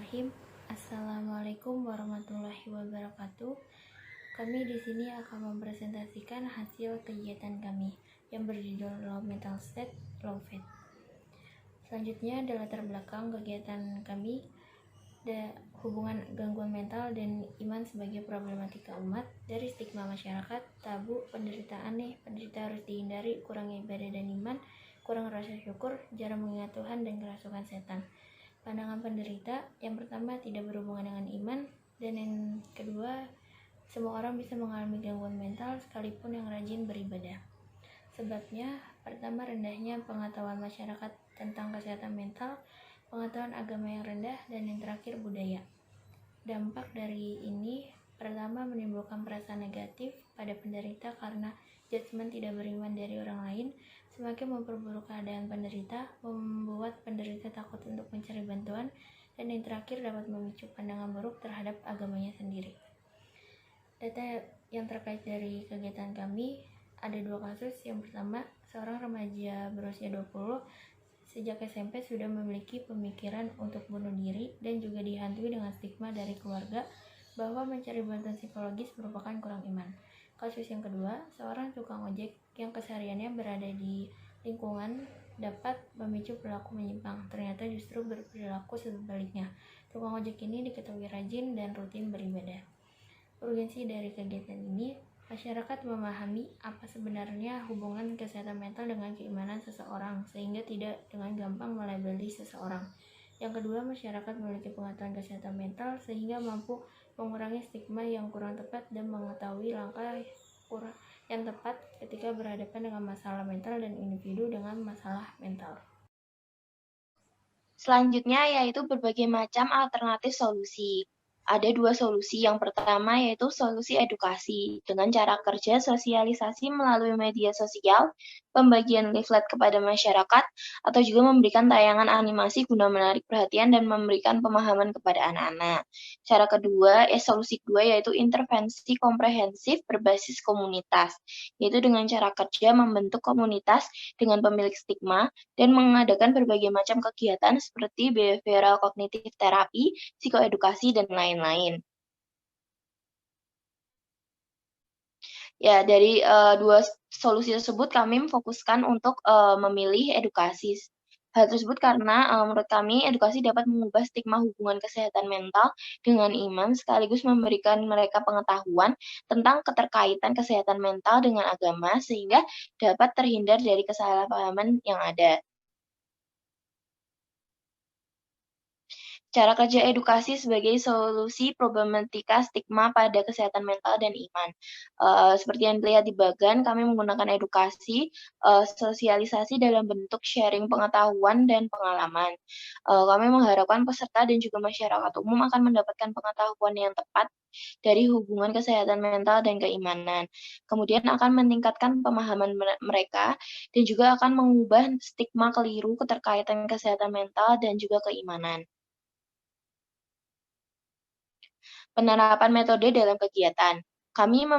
Bismillahirrahmanirrahim. Assalamualaikum warahmatullahi wabarakatuh. Kami di sini akan mempresentasikan hasil kegiatan kami yang berjudul Low Mental State, Low Faith. Selanjutnya adalah latar belakang kegiatan kami, hubungan gangguan mental dan iman sebagai problematika umat, dari stigma masyarakat, tabu, penderita aneh, penderita harus dihindari, kurang ibadah dan iman, kurang rasa syukur, jarang mengingat Tuhan, dan kerasukan setan. Pandangan penderita, yang pertama tidak berhubungan dengan iman, dan yang kedua semua orang bisa mengalami gangguan mental sekalipun yang rajin beribadah. Sebabnya, pertama rendahnya pengetahuan masyarakat tentang kesehatan mental, pengetahuan agama yang rendah, dan yang terakhir budaya. Dampak dari ini pertama menimbulkan perasaan negatif pada penderita karena judgement tidak beriman dari orang lain, semakin memperburuk keadaan penderita, membuat penderita takut untuk mencari bantuan, dan yang terakhir dapat memicu pandangan buruk terhadap agamanya sendiri. Data yang terkait dari kegiatan kami, ada 2 kasus. Yang pertama, seorang remaja berusia 20 sejak SMP sudah memiliki pemikiran untuk bunuh diri dan juga dihantui dengan stigma dari keluarga bahwa mencari bantuan psikologis merupakan kurang iman. Kasus yang kedua, seorang tukang ojek yang kesehariannya berada di lingkungan dapat memicu perilaku menyimpang, ternyata justru berperilaku sebaliknya. Tukang ojek ini diketahui rajin dan rutin beribadah. Urgensi dari kegiatan ini, masyarakat memahami apa sebenarnya hubungan kesehatan mental dengan keimanan seseorang, sehingga tidak dengan gampang melabeli seseorang. Yang kedua, masyarakat memiliki pengetahuan kesehatan mental sehingga mampu mengurangi stigma yang kurang tepat dan mengetahui langkah yang tepat ketika berhadapan dengan masalah mental dan individu dengan masalah mental. Selanjutnya yaitu berbagai macam alternatif solusi. Ada 2 solusi. Yang pertama yaitu solusi edukasi dengan cara kerja sosialisasi melalui media sosial, pembagian leaflet kepada masyarakat, atau juga memberikan tayangan animasi guna menarik perhatian dan memberikan pemahaman kepada anak-anak. Solusi kedua yaitu intervensi komprehensif berbasis komunitas, yaitu dengan cara kerja membentuk komunitas dengan pemilik stigma dan mengadakan berbagai macam kegiatan seperti behavioral cognitive therapy, psikoedukasi, dan lain-lain. Ya, dari 2 solusi tersebut kami memfokuskan untuk memilih edukasi. Hal tersebut karena menurut kami edukasi dapat mengubah stigma hubungan kesehatan mental dengan iman sekaligus memberikan mereka pengetahuan tentang keterkaitan kesehatan mental dengan agama sehingga dapat terhindar dari kesalahpahaman yang ada. Cara kerja edukasi sebagai solusi problematika stigma pada kesehatan mental dan iman. Seperti yang dilihat di bagan, kami menggunakan edukasi, sosialisasi dalam bentuk sharing pengetahuan dan pengalaman. Kami mengharapkan peserta dan juga masyarakat umum akan mendapatkan pengetahuan yang tepat dari hubungan kesehatan mental dan keimanan. Kemudian akan meningkatkan pemahaman mereka dan juga akan mengubah stigma keliru keterkaitan kesehatan mental dan juga keimanan. Penerapan metode dalam kegiatan. Kami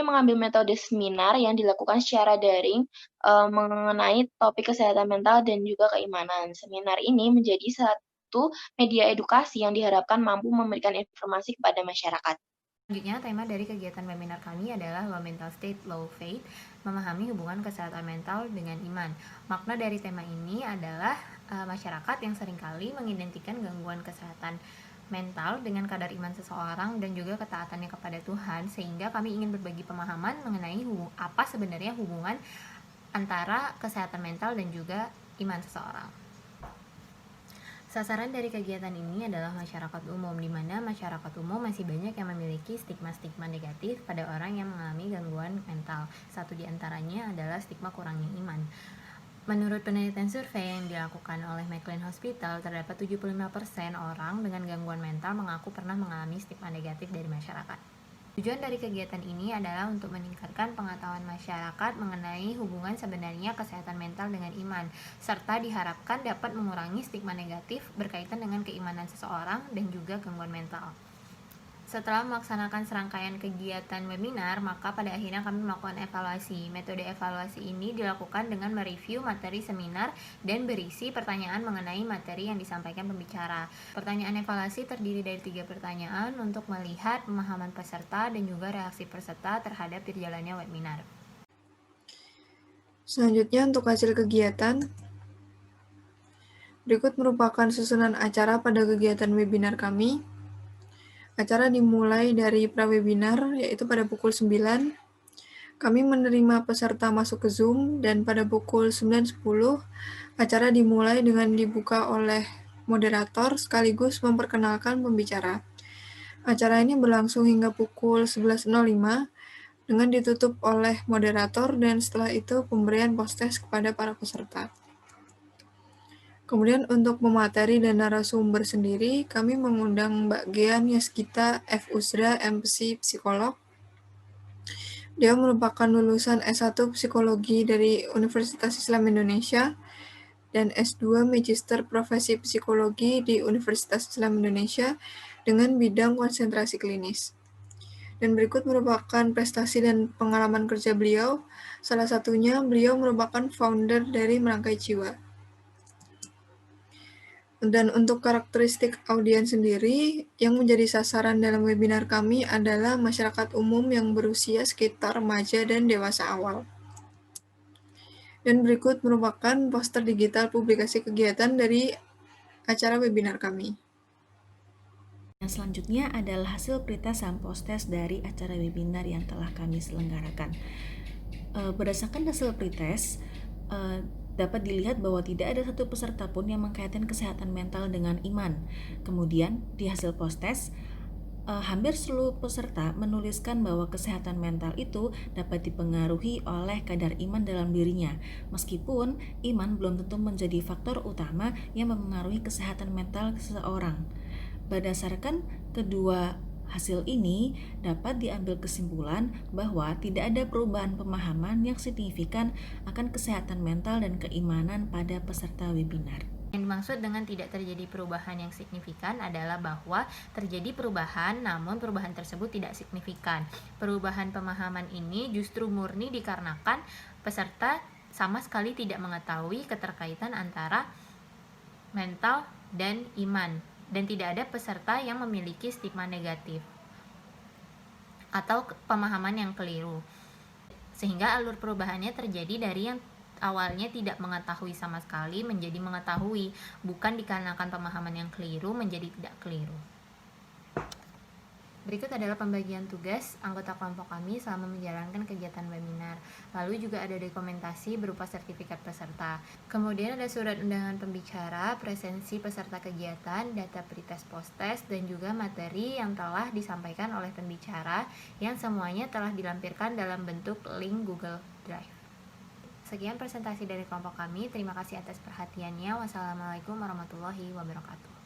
mengambil metode seminar yang dilakukan secara daring mengenai topik kesehatan mental dan juga keimanan. Seminar ini menjadi satu media edukasi yang diharapkan mampu memberikan informasi kepada masyarakat. Selanjutnya, tema dari kegiatan webinar kami adalah Low Mental State, Low Faith, memahami hubungan kesehatan mental dengan iman. Makna dari tema ini adalah masyarakat yang seringkali mengidentikan gangguan kesehatan mental dengan kadar iman seseorang dan juga ketaatannya kepada Tuhan, sehingga kami ingin berbagi pemahaman mengenai apa sebenarnya hubungan antara kesehatan mental dan juga iman seseorang. Sasaran dari kegiatan ini adalah masyarakat umum, di mana masyarakat umum masih banyak yang memiliki stigma-stigma negatif pada orang yang mengalami gangguan mental. Satu di antaranya adalah stigma kurangnya iman. Menurut penelitian survei yang dilakukan oleh McLean Hospital, terdapat 75% orang dengan gangguan mental mengaku pernah mengalami stigma negatif dari masyarakat. Tujuan dari kegiatan ini adalah untuk meningkatkan pengetahuan masyarakat mengenai hubungan sebenarnya kesehatan mental dengan iman, serta diharapkan dapat mengurangi stigma negatif berkaitan dengan keimanan seseorang dan juga gangguan mental. Setelah melaksanakan serangkaian kegiatan webinar, maka pada akhirnya kami melakukan evaluasi. Metode evaluasi ini dilakukan dengan mereview materi seminar dan berisi pertanyaan mengenai materi yang disampaikan pembicara. Pertanyaan evaluasi terdiri dari 3 pertanyaan untuk melihat pemahaman peserta dan juga reaksi peserta terhadap berjalannya webinar. Selanjutnya untuk hasil kegiatan, berikut merupakan susunan acara pada kegiatan webinar kami. Acara dimulai dari prawebinar, yaitu pada pukul 9. Kami menerima peserta masuk ke Zoom, dan pada pukul 9.10, acara dimulai dengan dibuka oleh moderator sekaligus memperkenalkan pembicara. Acara ini berlangsung hingga pukul 11.05 dengan ditutup oleh moderator, dan setelah itu pemberian post-test kepada para peserta. Kemudian untuk pemateri dan narasumber sendiri, kami mengundang Mbak Gian Yaskita F. Usra, MPsi Psikolog. Dia merupakan lulusan S1 Psikologi dari Universitas Islam Indonesia dan S2 Magister Profesi Psikologi di Universitas Islam Indonesia dengan bidang konsentrasi klinis. Dan berikut merupakan prestasi dan pengalaman kerja beliau. Salah satunya, beliau merupakan founder dari Merangkai Jiwa. Dan untuk karakteristik audiens sendiri, yang menjadi sasaran dalam webinar kami adalah masyarakat umum yang berusia sekitar remaja dan dewasa awal. Dan berikut merupakan poster digital publikasi kegiatan dari acara webinar kami. Selanjutnya adalah hasil pretest dan post-test dari acara webinar yang telah kami selenggarakan. Berdasarkan hasil pretest, dapat dilihat bahwa tidak ada satu peserta pun yang mengkaitkan kesehatan mental dengan iman. Kemudian di hasil post-test, hampir seluruh peserta menuliskan bahwa kesehatan mental itu dapat dipengaruhi oleh kadar iman dalam dirinya, meskipun iman belum tentu menjadi faktor utama yang mempengaruhi kesehatan mental seseorang. Berdasarkan kedua hasil ini, dapat diambil kesimpulan bahwa tidak ada perubahan pemahaman yang signifikan akan kesehatan mental dan keimanan pada peserta webinar. Yang dimaksud dengan tidak terjadi perubahan yang signifikan adalah bahwa terjadi perubahan, namun perubahan tersebut tidak signifikan. Perubahan pemahaman ini justru murni dikarenakan peserta sama sekali tidak mengetahui keterkaitan antara mental dan iman, dan tidak ada peserta yang memiliki stigma negatif atau pemahaman yang keliru. Sehingga alur perubahannya terjadi dari yang awalnya tidak mengetahui sama sekali menjadi mengetahui, bukan dikarenakan pemahaman yang keliru menjadi tidak keliru. Berikut adalah pembagian tugas anggota kelompok kami selama menjalankan kegiatan webinar. Lalu juga ada dokumentasi berupa sertifikat peserta. Kemudian ada surat undangan pembicara, presensi peserta kegiatan, data pretest post-test, dan juga materi yang telah disampaikan oleh pembicara yang semuanya telah dilampirkan dalam bentuk link Google Drive. Sekian presentasi dari kelompok kami. Terima kasih atas perhatiannya. Wassalamualaikum warahmatullahi wabarakatuh.